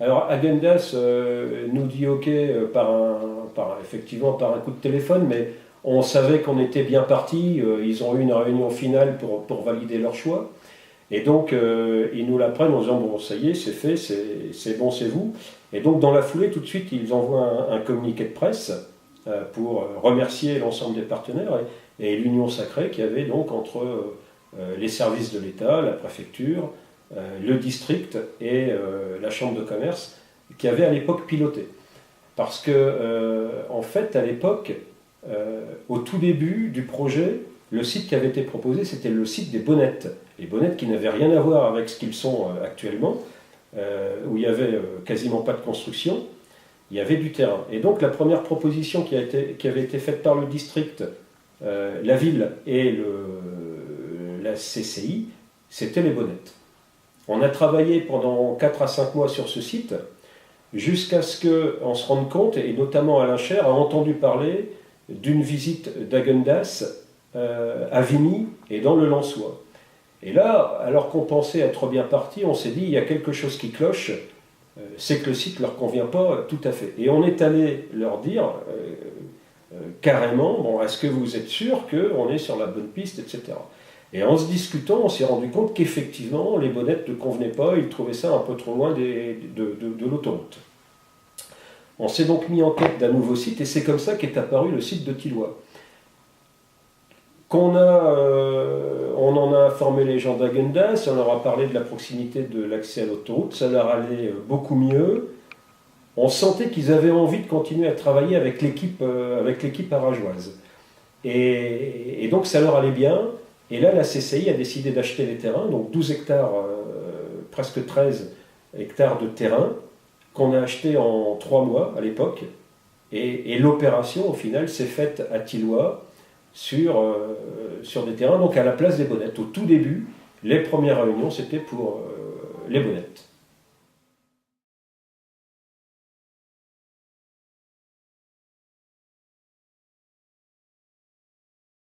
Alors Agendas nous dit OK effectivement par un coup de téléphone, mais on savait qu'on était bien parti. Ils ont eu une réunion finale pour valider leur choix. Et donc ils nous l'apprennent en disant bon ça y est, c'est fait, c'est bon, c'est vous. Et donc dans la foulée, tout de suite, ils envoient un communiqué de presse pour remercier l'ensemble des partenaires et l'union sacrée qu'il y avait donc entre les services de l'État, la préfecture, le district et la chambre de commerce qui avait à l'époque piloté. Parce que, en fait, à l'époque, au tout début du projet, le site qui avait été proposé, c'était le site des Bonnettes. Les Bonnettes qui n'avaient rien à voir avec ce qu'ils sont actuellement, où il n'y avait quasiment pas de construction, il y avait du terrain. Et donc la première proposition qui avait été faite par le district, la ville et la CCI, c'était les Bonnettes. On a travaillé pendant 4 à 5 mois sur ce site, jusqu'à ce qu'on se rende compte, et notamment Alain Cher a entendu parler d'une visite d'Agendas à Vigny et dans le Lensois. Et là, alors qu'on pensait être bien parti, on s'est dit il y a quelque chose qui cloche, c'est que le site ne leur convient pas tout à fait. Et on est allé leur dire carrément, bon, est-ce que vous êtes sûr qu'on est sur la bonne piste, etc. Et en se discutant, on s'est rendu compte qu'effectivement, les Bonnettes ne convenaient pas, ils trouvaient ça un peu trop loin de l'autoroute. On s'est donc mis en quête d'un nouveau site, et c'est comme ça qu'est apparu le site de Tilloy. On en a informé les gens d'Agendas, on leur a parlé de la proximité de l'accès à l'autoroute, ça leur allait beaucoup mieux. On sentait qu'ils avaient envie de continuer à travailler avec l'équipe arageoise. Et donc ça leur allait bien. Et là, la CCI a décidé d'acheter les terrains, donc 12 hectares, presque 13 hectares de terrain, qu'on a acheté en 3 mois à l'époque. Et l'opération, au final, s'est faite à Tilloy sur des terrains, donc à la place des Bonnettes. Au tout début, les premières réunions, c'était pour les Bonnettes.